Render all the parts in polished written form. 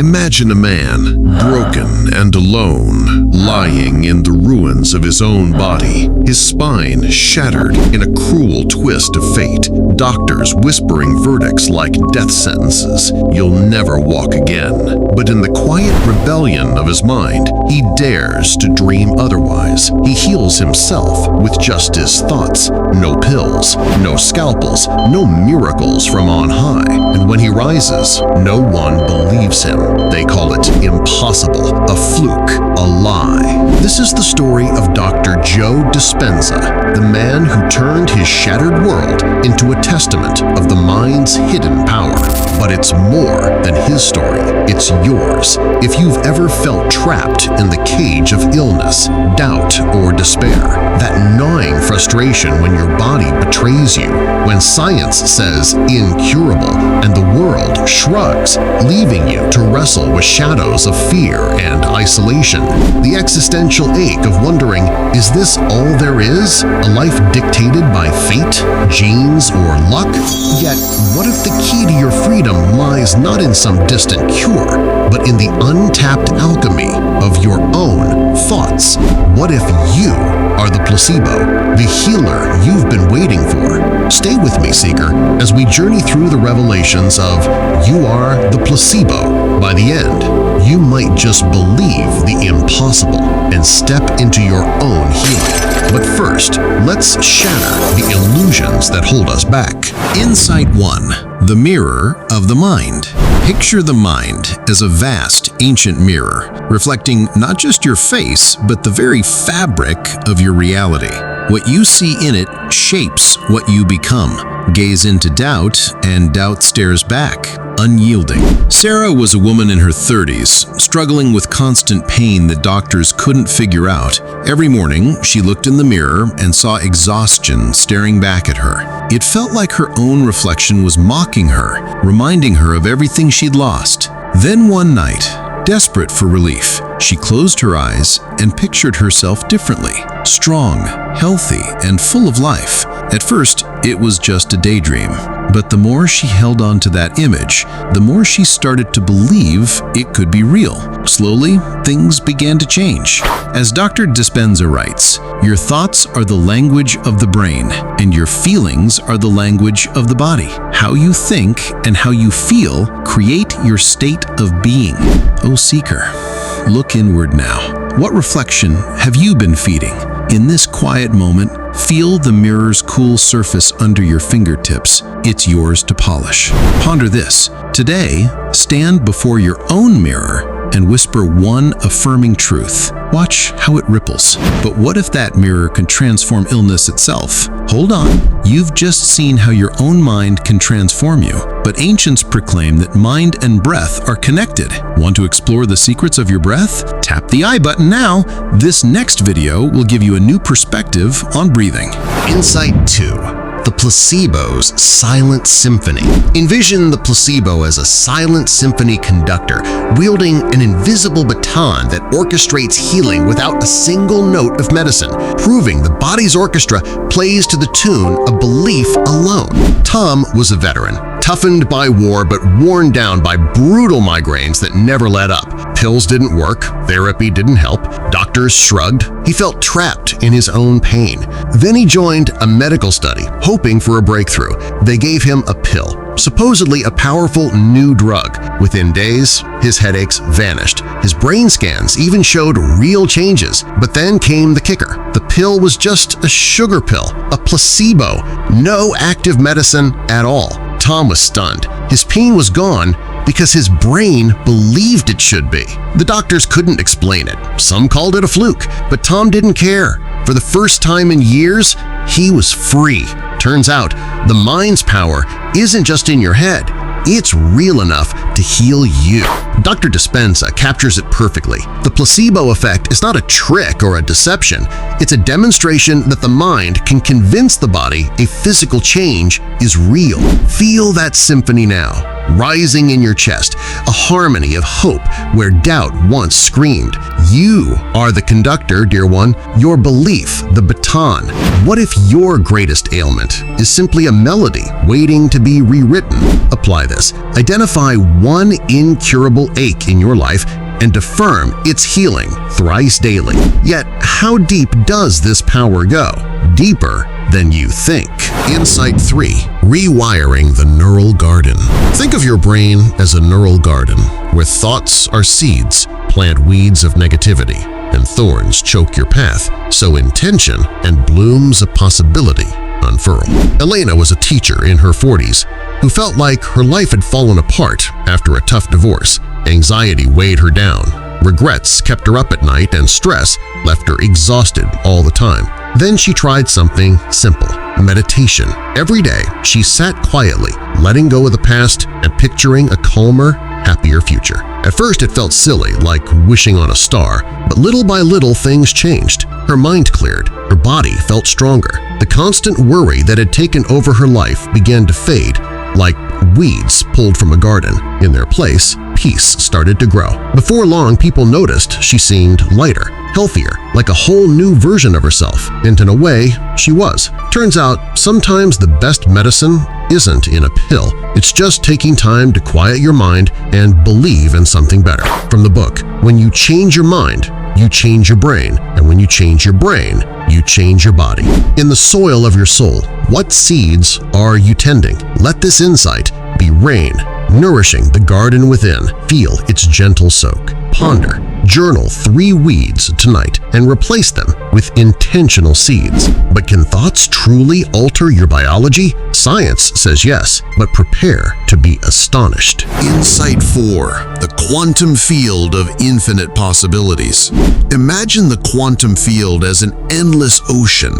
Imagine a man, broken and alone, lying in the ruins of his own body, his spine shattered in a cruel twist of fate, doctors whispering verdicts like death sentences, "You'll never walk again." But in the quiet rebellion of his mind, he dares to dream otherwise. He heals himself with just his thoughts. No pills, no scalpels, no miracles from on high. And when he rises, no one believes him. They call it impossible, a fluke, a lie. This is the story of Dr. Joe Dispenza, the man who turned his shattered world into a testament of the mind's hidden power. But it's more than his story, it's yours. If you've ever felt trapped in the cage of illness, doubt, or despair, that gnawing frustration when your body betrays you, when science says incurable and the world shrugs, leaving you to wrestle with shadows of fear and isolation, the existential ache of wondering, is this all there is? A life dictated by fate, genes, or luck? Yet, what if the key to your freedom lies not in some distant cure, but in the untapped alchemy of your own thoughts? What if you are the placebo, the healer you've been waiting for? Stay with me, Seeker, as we journey through the revelations of You Are the Placebo. By the end, you might just believe the impossible and step into your own healing. But first, let's shatter the illusions that hold us back. Insight 1. The mirror of the mind. Picture the mind as a vast, ancient mirror, reflecting not just your face, but the very fabric of your reality. What you see in it shapes what you become. Gaze into doubt, and doubt stares back, unyielding. Sarah was a woman in her 30s, struggling with constant pain that doctors couldn't figure out. Every morning, she looked in the mirror and saw exhaustion staring back at her. It felt like her own reflection was mocking her, reminding her of everything she'd lost. Then one night, desperate for relief, she closed her eyes and pictured herself differently, strong, healthy, and full of life. At first, it was just a daydream, but the more she held on to that image, the more she started to believe it could be real. Slowly, things began to change. As Dr. Dispenza writes, your thoughts are the language of the brain, and your feelings are the language of the body. How you think and how you feel create your state of being. O Seeker, look inward now. What reflection have you been feeding? In this quiet moment, feel the mirror's cool surface under your fingertips. It's yours to polish. Ponder this. Today, stand before your own mirror and whisper one affirming truth. Watch how it ripples. But what if that mirror can transform illness itself? Hold on. You've just seen how your own mind can transform you. But ancients proclaim that mind and breath are connected. Want to explore the secrets of your breath? Tap the I button now. This next video will give you a new perspective on breathing. Insight 2. The placebo's silent symphony. Envision the placebo as a silent symphony conductor, wielding an invisible baton that orchestrates healing without a single note of medicine, proving the body's orchestra plays to the tune of belief alone. Tom was a veteran, toughened by war but worn down by brutal migraines that never let up. Pills didn't work, therapy didn't help, doctors shrugged. He felt trapped in his own pain. Then he joined a medical study, hoping for a breakthrough. They gave him a pill, supposedly a powerful new drug. Within days, his headaches vanished. His brain scans even showed real changes. But then came the kicker. The pill was just a sugar pill, a placebo, no active medicine at all. Tom was stunned. His pain was gone because his brain believed it should be. The doctors couldn't explain it. Some called it a fluke, but Tom didn't care. For the first time in years, he was free. Turns out, the mind's power isn't just in your head. It's real enough to heal you. Dr. Dispenza captures it perfectly. The placebo effect is not a trick or a deception. It's a demonstration that the mind can convince the body a physical change is real. Feel that symphony now, rising in your chest, a harmony of hope, where doubt once screamed. You are the conductor, dear one, your belief, the baton. What if your greatest ailment is simply a melody waiting to be rewritten? Apply this. Identify one incurable ache in your life and affirm its healing thrice daily. Yet, how deep does this power go? Deeper than you think. Insight 3. Rewiring the neural garden. Think of your brain as a neural garden where thoughts are seeds, plant weeds of negativity, and thorns choke your path, sow intention and blooms of possibility unfurl. Elena was a teacher in her 40s who felt like her life had fallen apart after a tough divorce. Anxiety weighed her down, regrets kept her up at night, and stress left her exhausted all the time. Then she tried something simple, meditation. Every day, she sat quietly, letting go of the past and picturing a calmer, happier future. At first, it felt silly, like wishing on a star, but little by little things changed. Her mind cleared, her body felt stronger. The constant worry that had taken over her life began to fade, like weeds pulled from a garden. In their place, peace started to grow. Before long, people noticed she seemed lighter, healthier, like a whole new version of herself, and in a way, she was. Turns out, sometimes the best medicine isn't in a pill. It's just taking time to quiet your mind and believe in something better. From the book, when you change your mind, you change your brain, and when you change your brain, you change your body. In the soil of your soul, what seeds are you tending? Let this insight be rain, nourishing the garden within. Feel its gentle soak. Ponder. Journal 3 weeds tonight and replace them with intentional seeds. But can thoughts truly alter your biology? Science says yes, but prepare to be astonished. Insight 4. The quantum field of infinite possibilities. Imagine the quantum field as an endless ocean,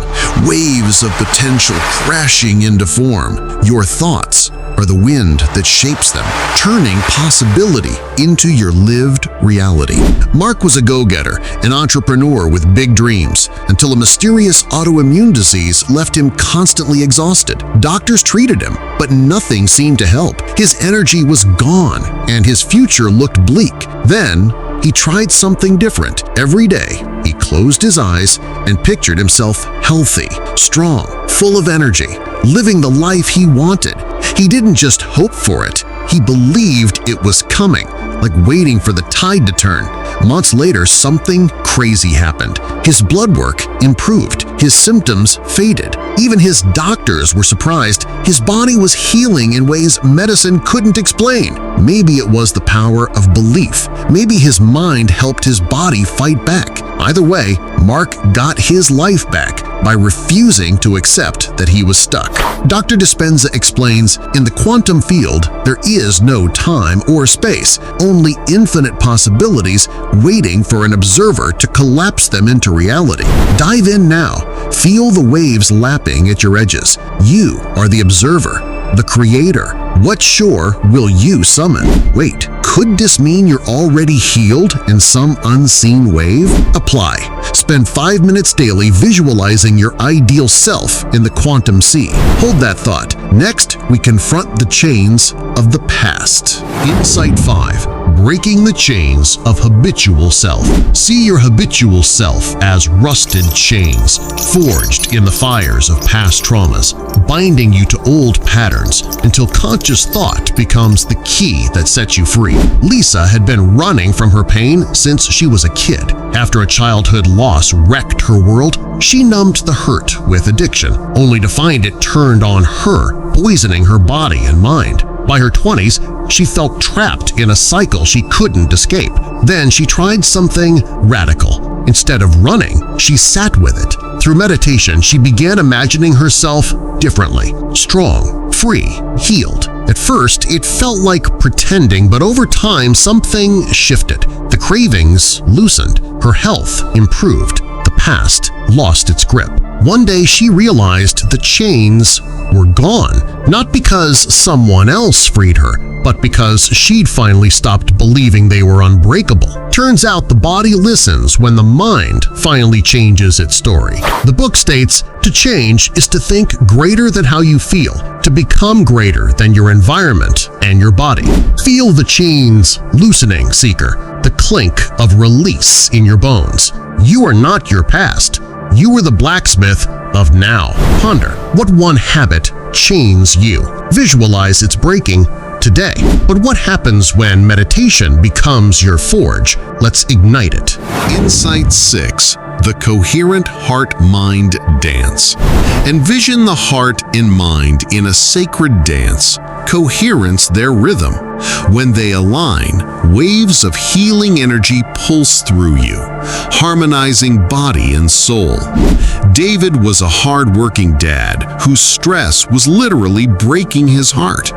waves of potential crashing into form. Your thoughts are the wind that shapes them, turning possibility into your lived reality. Mark was a go-getter, an entrepreneur with big dreams, until a mysterious autoimmune disease left him constantly exhausted. Doctors treated him, but nothing seemed to help. His energy was gone, and his future looked bleak. Then, he tried something different. Every day, he closed his eyes and pictured himself healthy, strong, full of energy, living the life he wanted. He didn't just hope for it, he believed it was coming, like waiting for the tide to turn. Months later, something crazy happened. His blood work improved, his symptoms faded. Even his doctors were surprised. His body was healing in ways medicine couldn't explain. Maybe it was the power of belief. Maybe his mind helped his body fight back. Either way, Mark got his life back by refusing to accept that he was stuck. Dr. Dispenza explains, in the quantum field, there is no time or space, only infinite possibilities waiting for an observer to collapse them into reality. Dive in now. Feel the waves lapping at your edges. You are the observer, the creator. What shore will you summon? Wait, could this mean you're already healed in some unseen wave? Apply. Spend 5 minutes daily visualizing your ideal self in the quantum sea. Hold that thought. Next, we confront the chains of the past. Insight 5. Breaking the chains of habitual self. See your habitual self as rusted chains, forged in the fires of past traumas, binding you to old patterns until conscious thought becomes the key that sets you free. Lisa had been running from her pain since she was a kid. After a childhood loss wrecked her world, she numbed the hurt with addiction, only to find it turned on her, poisoning her body and mind. By her 20s, she felt trapped in a cycle she couldn't escape. Then she tried something radical. Instead of running, she sat with it. Through meditation, she began imagining herself differently, strong, free, healed. At first, it felt like pretending, but over time, something shifted. The cravings loosened, her health improved, the past lost its grip. One day, she realized the chains were gone, not because someone else freed her, but because she'd finally stopped believing they were unbreakable. Turns out the body listens when the mind finally changes its story. The book states, to change is to think greater than how you feel, to become greater than your environment and your body. Feel the chains loosening, seeker, the clink of release in your bones. You are not your past. You are the blacksmith of now. Ponder, what one habit chains you? Visualize its breaking today. But what happens when meditation becomes your forge? Let's ignite it. Insight 6. The Coherent Heart-Mind Dance. Envision the heart and mind in a sacred dance. Coherence their rhythm. When they align, waves of healing energy pulse through you, harmonizing body and soul. David was a hard-working dad whose stress was literally breaking his heart.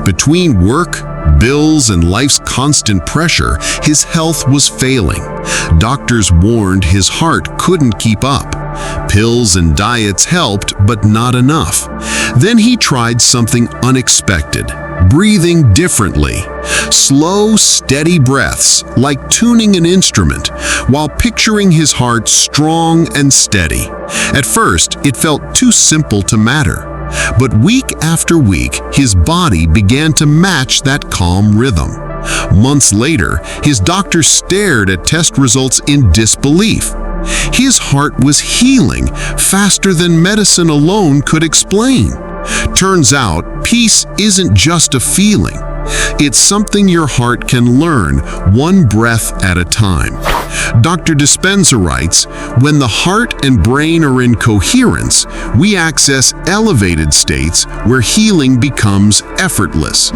Between work, bills, and life's constant pressure, his health was failing. Doctors warned his heart couldn't keep up. Pills and diets helped, but not enough. Then he tried something unexpected, breathing differently. Slow, steady breaths, like tuning an instrument, while picturing his heart strong and steady. At first, it felt too simple to matter. But week after week, his body began to match that calm rhythm. Months later, his doctor stared at test results in disbelief. His heart was healing faster than medicine alone could explain. Turns out, peace isn't just a feeling. It's something your heart can learn one breath at a time. Dr. Dispenza writes, when the heart and brain are in coherence, we access elevated states where healing becomes effortless.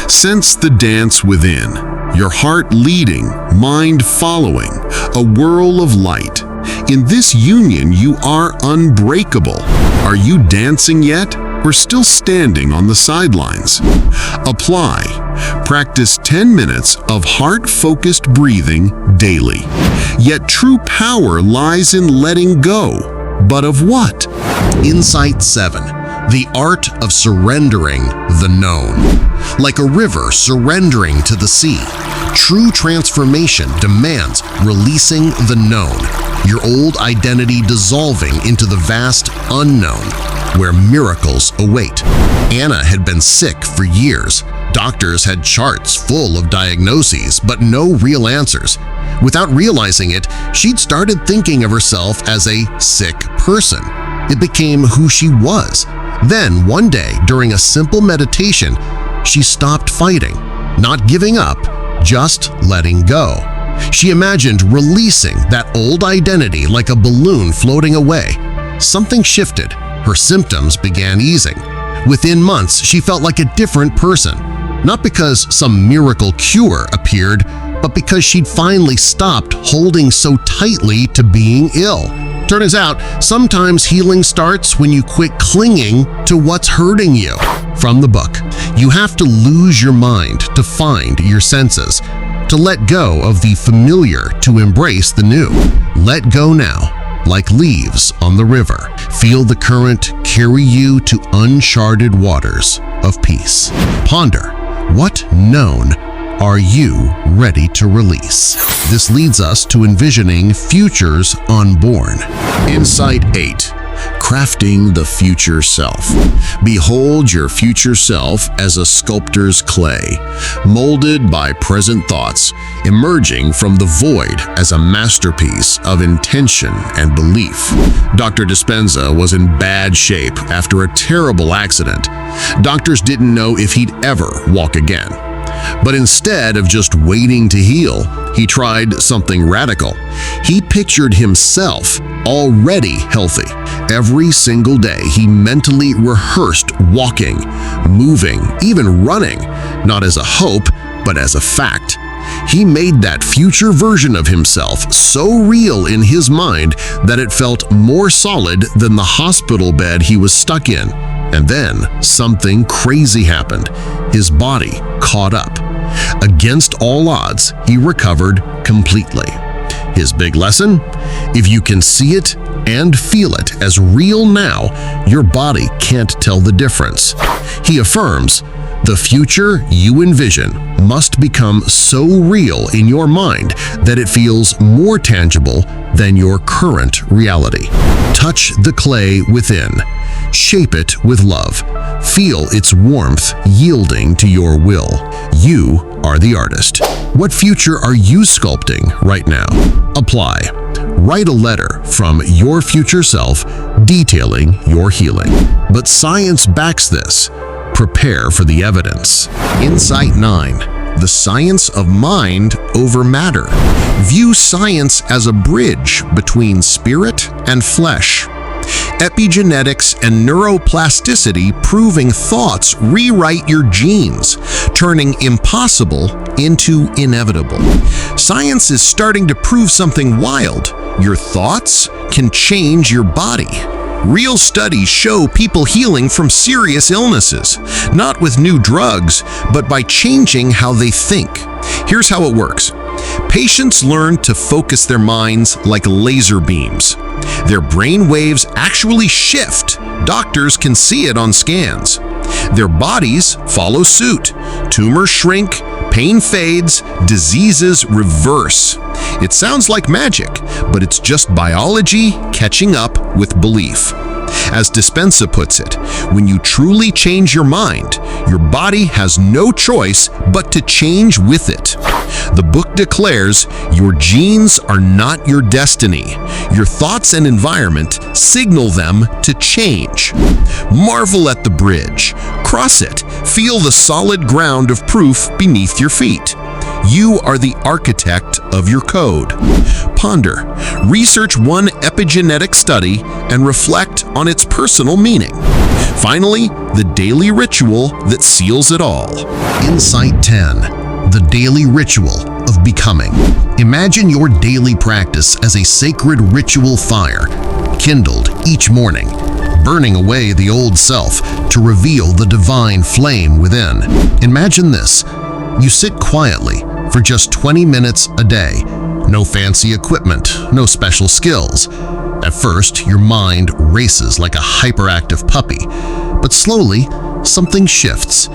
Sense the dance within, your heart leading, mind following, a whirl of light. In this union, you are unbreakable. Are you dancing yet? Or still standing on the sidelines? Apply. Practice 10 minutes of heart-focused breathing daily. Yet true power lies in letting go. But of what? Insight 7. The art of surrendering the known. Like a river surrendering to the sea, true transformation demands releasing the known, your old identity dissolving into the vast unknown, where miracles await. Anna had been sick for years. Doctors had charts full of diagnoses, but no real answers. Without realizing it, she'd started thinking of herself as a sick person. It became who she was. Then, one day, during a simple meditation, she stopped fighting, not giving up, just letting go. She imagined releasing that old identity like a balloon floating away. Something shifted. Her symptoms began easing. Within months, she felt like a different person, not because some miracle cure appeared, but because she'd finally stopped holding so tightly to being ill. Turns out, sometimes healing starts when you quit clinging to what's hurting you. From the book, you have to lose your mind to find your senses, to let go of the familiar to embrace the new. Let go now, like leaves on the river. Feel the current carry you to uncharted waters of peace. Ponder, what known are you ready to release? This leads us to envisioning futures unborn. Insight 8. Crafting the future self. Behold your future self as a sculptor's clay, molded by present thoughts, emerging from the void as a masterpiece of intention and belief. Dr. Dispenza was in bad shape after a terrible accident. Doctors didn't know if he'd ever walk again. But instead of just waiting to heal, he tried something radical. He pictured himself already healthy. Every single day, he mentally rehearsed walking, moving, even running, not as a hope, but as a fact. He made that future version of himself so real in his mind that it felt more solid than the hospital bed he was stuck in. And then something crazy happened. His body caught up. Against all odds, he recovered completely. His big lesson? If you can see it and feel it as real now, your body can't tell the difference. He affirms, The future you envision must become so real in your mind that it feels more tangible than your current reality. Touch the clay within. Shape it with love. Feel its warmth yielding to your will. You are the artist. What future are you sculpting right now? Apply. Write a letter from your future self detailing your healing. But science backs this. Prepare for the evidence. Insight 9. The science of mind over matter. View science as a bridge between spirit and flesh. Epigenetics and neuroplasticity proving thoughts rewrite your genes, turning impossible into inevitable. Science is starting to prove something wild. Your thoughts can change your body. Real studies show people healing from serious illnesses, not with new drugs, but by changing how they think. Here's how it works. Patients learn to focus their minds like laser beams. Their brain waves actually shift. Doctors can see it on scans. Their bodies follow suit. Tumors shrink, pain fades, diseases reverse. It sounds like magic, but it's just biology catching up with belief. As Dispenza puts it, when you truly change your mind, your body has no choice but to change with it. The book declares your genes are not your destiny. Your thoughts and environment signal them to change. Marvel at the bridge. Cross it. Feel the solid ground of proof beneath your feet. You are the architect of your code. Ponder. Research one epigenetic study and reflect on its personal meaning. Finally, the daily ritual that seals it all. Insight 10. The daily ritual of becoming. Imagine your daily practice as a sacred ritual fire, kindled each morning, burning away the old self to reveal the divine flame within. Imagine this. You sit quietly for just 20 minutes a day. No fancy equipment, no special skills. At first, your mind races like a hyperactive puppy, but slowly, something shifts.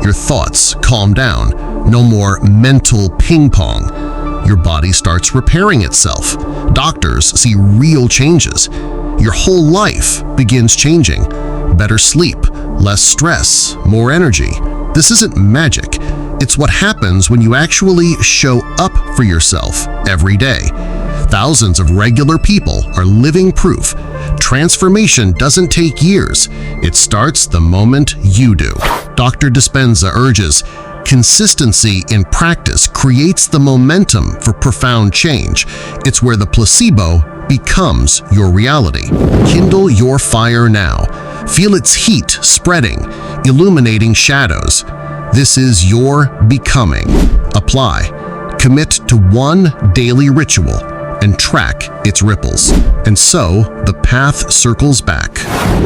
Your thoughts calm down. No more mental ping pong. Your body starts repairing itself. Doctors see real changes. Your whole life begins changing. Better sleep, less stress, more energy. This isn't magic. It's what happens when you actually show up for yourself every day. Thousands of regular people are living proof. Transformation doesn't take years. It starts the moment you do. Dr. Dispenza urges, consistency in practice creates the momentum for profound change. It's where the placebo becomes your reality. Kindle your fire now. Feel its heat spreading, illuminating shadows. This is your becoming. Apply. Commit to one daily ritual and track its ripples. And so, the path circles back.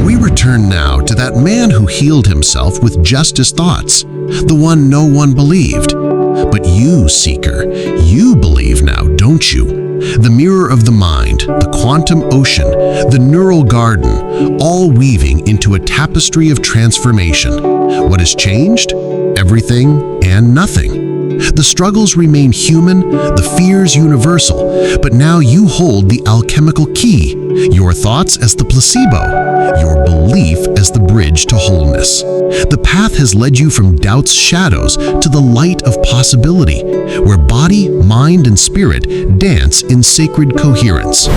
We return now to that man who healed himself with just his thoughts, the one no one believed. But you, seeker, you believe now, don't you? The mirror of the mind, the quantum ocean, the neural garden, all weaving into a tapestry of transformation. What has changed? Everything and nothing. The struggles remain human, the fears universal, but now you hold the alchemical key, your thoughts as the placebo, your belief as the bridge to wholeness. The path has led you from doubt's shadows to the light of possibility, where body, mind, and spirit dance in sacred coherence.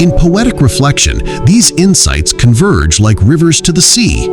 In poetic reflection, these insights converge like rivers to the sea.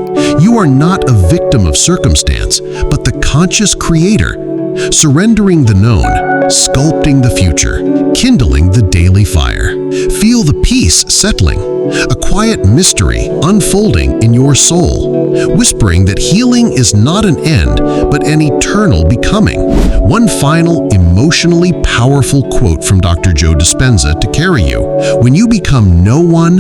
You are not a victim of circumstance, but the conscious creator, surrendering the known, sculpting the future, kindling the daily fire. Feel the peace settling, a quiet mystery unfolding in your soul, whispering that healing is not an end, but an eternal becoming. One final emotionally powerful quote from Dr. Joe Dispenza to carry you. When you become no one,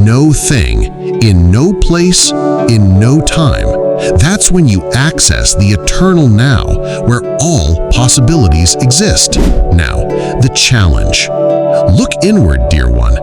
no thing, in no place, in no time, that's when you access the eternal now, where all possibilities exist. Now, the challenge. Look inward, dear one.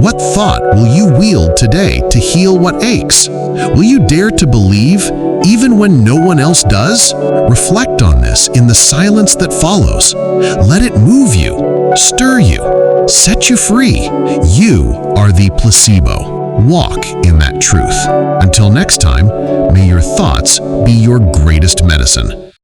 What thought will you wield today to heal what aches? Will you dare to believe Even when no one else does, reflect on this in the silence that follows. Let it move you, stir you, set you free. You are the placebo. Walk in that truth. Until next time, may your thoughts be your greatest medicine.